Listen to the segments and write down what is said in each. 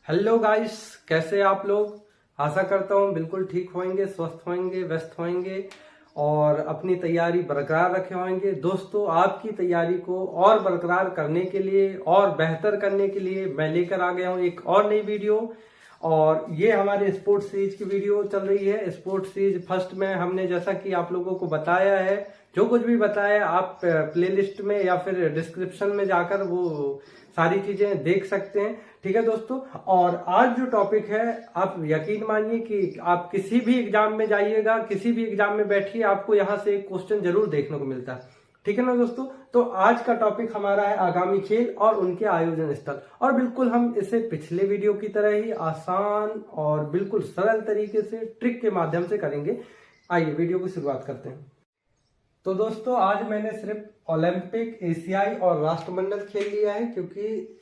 Hello guys, कैसे आप लोग। आशा करता हूँ बिल्कुल ठीक होंगे, स्वस्थ होंगे, व्यस्त होंगे और अपनी तैयारी बरकरार रखे होंगे। दोस्तों, आपकी तैयारी को और बरकरार करने के लिए और बेहतर करने के लिए मैं लेकर आ गया हूँ एक और नई वीडियो। और ये हमारे स्पोर्ट्स सीरीज की वीडियो चल रही है। स्पोर्ट्स सीरीज फर्स्ट में हमने जैसा कि आप लोगों को बताया है, जो कुछ भी बताया आप प्लेलिस्ट में या फिर डिस्क्रिप्शन में जाकर वो सारी चीजें देख सकते हैं। ठीक है दोस्तों, और आज जो टॉपिक है, आप यकीन मानिए कि आप किसी भी एग्जाम में जाइएगा, किसी भी एग्जाम में बैठिए, आपको यहाँ से एक क्वेश्चन जरूर देखने को मिलता है। ठीक है ना दोस्तों। तो आज का टॉपिक हमारा है आगामी खेल और उनके आयोजन स्थल। और बिल्कुल हम इसे पिछले वीडियो की तरह ही आसान और बिल्कुल सरल तरीके से ट्रिक के माध्यम से करेंगे। आइए वीडियो की शुरुआत करते हैं। तो दोस्तों, आज मैंने सिर्फ ओलंपिक, एशियाई और राष्ट्रमंडल खेल लिया है, क्योंकि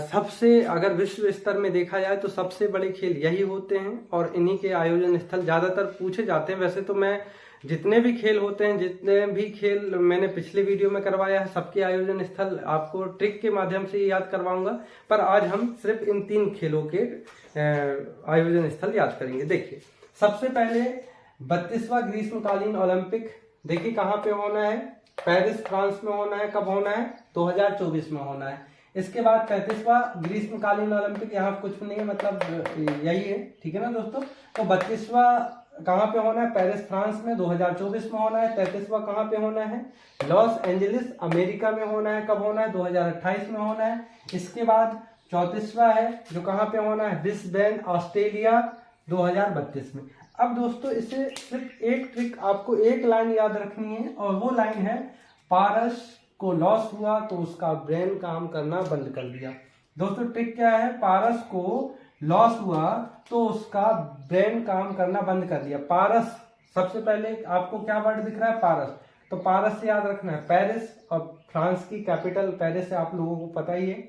सबसे अगर विश्व स्तर में देखा जाए तो सबसे बड़े खेल यही होते हैं और इन्हीं के आयोजन स्थल ज्यादातर पूछे जाते हैं। वैसे तो मैं जितने भी खेल होते हैं, जितने भी खेल मैंने पिछले वीडियो में करवाया है, सबके आयोजन स्थल आपको ट्रिक के माध्यम से याद करवाऊंगा, पर आज हम सिर्फ इन 3 खेलों के आयोजन स्थल याद करेंगे। देखिए, सबसे पहले 32वां ग्रीष्मकालीन ओलंपिक, देखिए कहाँ पे होना है। पेरिस, फ्रांस में होना है। कब होना है? 2024 में होना है। इसके बाद 35वां ग्रीष्मकालीन ओलंपिक, यहाँ कुछ नहीं है, मतलब यही है। ठीक है ना दोस्तों। तो 32वां कहाँ पे होना है? पेरिस, फ्रांस में 2024 में होना है। 33वां कहाँ पे होना है? लॉस एंजलिस, अमेरिका में होना है। कब होना है? 2028 में होना है। इसके बाद 34वां है जो कहाँ पे होना है? ब्रिस्बेन, ऑस्ट्रेलिया, 2032 में। अब दोस्तों, इसे सिर्फ एक ट्रिक, आपको एक लाइन याद रखनी है और वो लाइन है, पारस को लॉस हुआ तो उसका ब्रेन काम करना बंद कर दिया। दोस्तों, ट्रिक क्या है? पारस को लॉस हुआ तो उसका ब्रेन काम करना बंद कर दिया। पारस, सबसे पहले आपको क्या वर्ड दिख रहा है? पारस। तो पारस से याद रखना है पेरिस, और फ्रांस की कैपिटल पेरिस है, आप लोगों को पता ही है।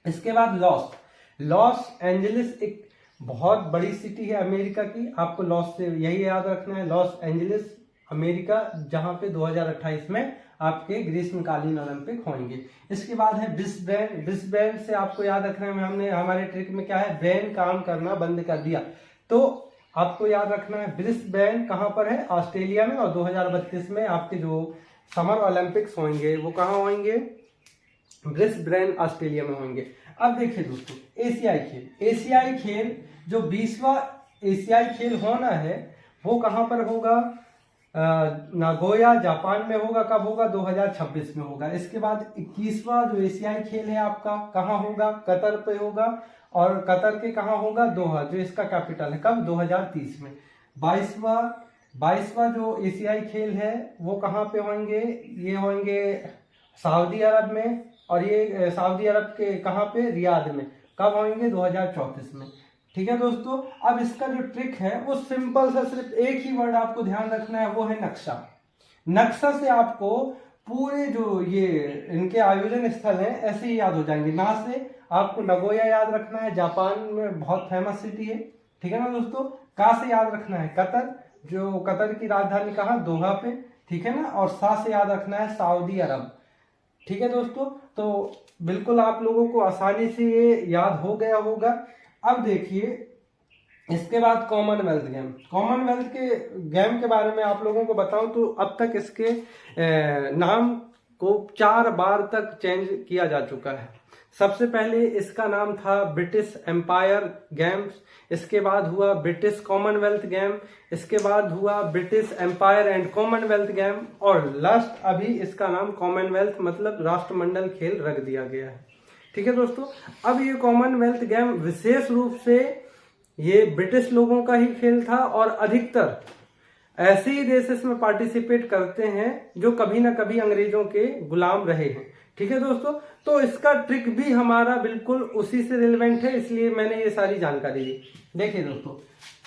इसके बाद लॉस, लॉस एंजलिस एक बहुत बड़ी सिटी है अमेरिका की, आपको लॉस से यही याद रखना है, लॉस एंजलिस, अमेरिका, जहां पे 2028 में आपके ग्रीष्मकालीन ओलंपिक होंगे। इसके बाद है ब्रिस्बेन। ब्रिस्बेन से आपको याद रखना है, हमने हमारे ट्रिक में क्या है, ब्रेन काम करना बंद कर दिया। तो आपको याद रखना है ब्रिस्बेन कहां पर है? ऑस्ट्रेलिया में। और 2032 में आपके जो समर ओलंपिक्स होंगे वो कहां होंगे? ब्रिस्बेन, ऑस्ट्रेलिया में होंगे। अब देखिए दोस्तों, एशियाई खेल। एशियाई खेल जो 20वां एशियाई खेल होना है वो कहां पर होगा? नागोया, जापान में होगा। कब होगा? 2026 में होगा। इसके बाद 21वां जो एशियाई खेल है आपका कहां होगा? कतर पे होगा। और कतर के कहां होगा? दोहा, जो इसका कैपिटल है। कब? 2030 में। 22वां जो एशियाई खेल है वो कहां पे होंगे? ये होंगे सऊदी अरब में। और ये सऊदी अरब के कहां पे? रियाद में। कब होंगे? 2034 में। ठीक है दोस्तों। अब इसका जो ट्रिक है वो सिंपल सा, सिर्फ एक ही वर्ड आपको ध्यान रखना है, वो है नक्शा। नक्शा से आपको पूरे जो ये इनके आयोजन स्थल हैं ऐसे ही याद हो जाएंगे। ना से आपको नगोया याद रखना है, जापान में बहुत फेमस सिटी है। ठीक है ना दोस्तों। का से याद रखना है कतर, जो कतर की राजधानी कहाँ? दोहा पे। ठीक है ना। और सा से याद रखना है सऊदी अरब। ठीक है दोस्तों। तो बिल्कुल आप लोगों को आसानी से ये याद हो गया होगा। अब देखिए, इसके बाद कॉमनवेल्थ गेम। कॉमनवेल्थ के गेम के बारे में आप लोगों को बताऊं तो अब तक इसके नाम को 4 बार तक चेंज किया जा चुका है। सबसे पहले इसका नाम था ब्रिटिश एम्पायर गेम्स। इसके बाद हुआ ब्रिटिश कॉमनवेल्थ गेम। इसके बाद हुआ British empire and commonwealth game. और लास्ट अभी इसका नाम कॉमनवेल्थ मतलब राष्ट्रमंडल खेल रख दिया गया है। ठीक है दोस्तों। अब ये कॉमनवेल्थ गेम विशेष रूप से ये ब्रिटिश लोगों का ही खेल था और अधिकतर ऐसे ही देश इसमें पार्टिसिपेट करते हैं जो कभी ना कभी अंग्रेजों के गुलाम रहे हैं। ठीक है दोस्तों। तो इसका ट्रिक भी हमारा बिल्कुल उसी से रिलेवेंट है, इसलिए मैंने ये सारी जानकारी दी। देखिए दोस्तों,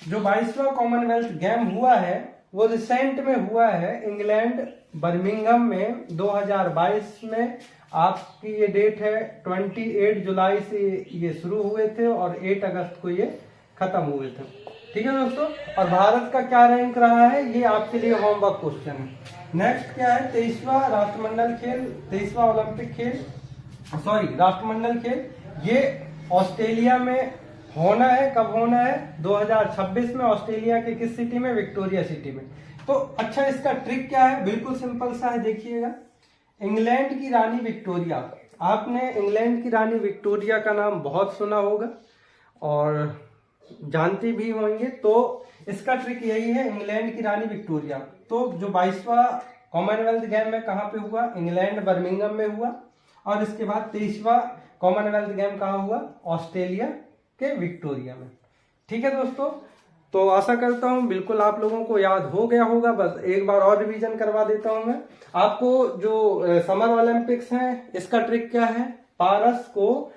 जो 22वां कॉमनवेल्थ गेम हुआ है वो रिसेंट में हुआ है इंग्लैंड, बर्मिंघम में 2022 में। आपकी ये डेट है 28 जुलाई से ये शुरू हुए थे और 8 अगस्त को ये खत्म हुए थे। ठीक है दोस्तों। और भारत का क्या रैंक रहा है ये आपके लिए होमवर्क क्वेश्चन है। नेक्स्ट क्या है? 23वां राष्ट्रमंडल खेल, 23वां ओलंपिक खेल, सॉरी राष्ट्रमंडल खेल, ये ऑस्ट्रेलिया में होना है। कब होना है? 2026 में। ऑस्ट्रेलिया के किस सिटी में? विक्टोरिया सिटी में। तो अच्छा, इसका ट्रिक क्या है? बिल्कुल सिंपल सा है, देखिएगा। इंग्लैंड की रानी विक्टोरिया, आपने इंग्लैंड की रानी विक्टोरिया का नाम बहुत सुना होगा और जानते भी होंगे। तो इसका ट्रिक यही है, इंग्लैंड की रानी विक्टोरिया। तो जो 22वां कॉमनवेल्थ गेम में कहाँ पे हुआ? इंग्लैंड बर्मिंघम में हुआ। और इसके बाद 23वां कॉमनवेल्थ गेम कहाँ हुआ? ऑस्ट्रेलिया के विक्टोरिया में। ठीक है दोस्तों, तो आशा करता हूं बिल्कुल आप लोगों को याद हो गया होगा। बस एक बार और रिवीजन करवा देता हूं मैं आपको। जो समर ओलंपिक्स हैं, इसका ट्रिक क्या है? पारस को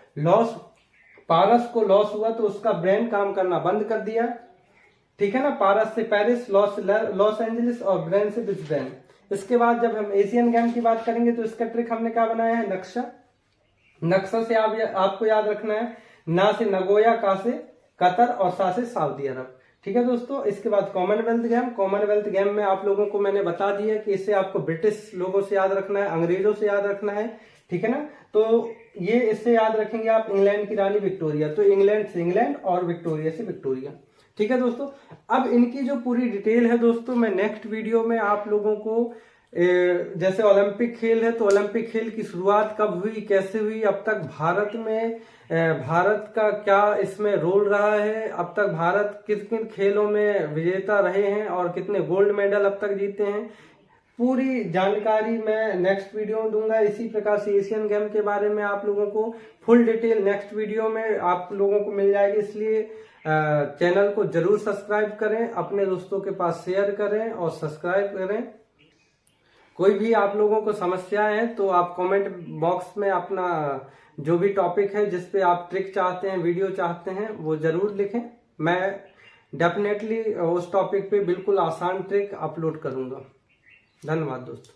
लॉस हुआ तो उसका ब्रेन काम करना बंद कर दिया। ठीक है ना? पारस से पेरिस, लॉस एंजलिस और ब्रेन से ब्रिस्बेन। इसके बाद जब हम एशियन गेम की बात करेंगे तो इसका ट्रिक हमने क्या बनाया है? नक्शा से आपको याद रखना है, ना से नगोया, का से कतर और सा से सऊदी अरब। ठीक है दोस्तों, इसके बाद कॉमनवेल्थ गेम में आप लोगों को मैंने बता दिया कि इसे आपको ब्रिटिश लोगों से याद रखना है, अंग्रेजों से याद रखना है। ठीक है ना? तो ये इससे याद रखेंगे आप इंग्लैंड की रानी विक्टोरिया। तो इंग्लैंड से इंग्लैंड और विक्टोरिया से विक्टोरिया। ठीक है दोस्तों, अब इनकी जो पूरी डिटेल है दोस्तों, मैं नेक्स्ट वीडियो में आप लोगों को जैसे ओलंपिक खेल है तो ओलंपिक खेल की शुरुआत कब हुई, कैसे हुई, अब तक भारत का क्या इसमें रोल रहा है, अब तक भारत किन किन खेलों में विजेता रहे हैं और कितने गोल्ड मेडल अब तक जीते हैं, पूरी जानकारी मैं नेक्स्ट वीडियो में दूंगा। इसी प्रकार से एशियन गेम के बारे में आप लोगों को फुल डिटेल नेक्स्ट वीडियो में आप लोगों को मिल जाएगी। इसलिए चैनल को जरूर सब्सक्राइब करें, अपने दोस्तों के पास शेयर करें और सब्सक्राइब करें। कोई भी आप लोगों को समस्याएं हैं तो आप कमेंट बॉक्स में अपना जो भी टॉपिक है, जिस पे आप ट्रिक चाहते हैं, वीडियो चाहते हैं, वो जरूर लिखें। मैं डेफिनेटली उस टॉपिक पे बिल्कुल आसान ट्रिक अपलोड करूंगा। धन्यवाद दोस्तों।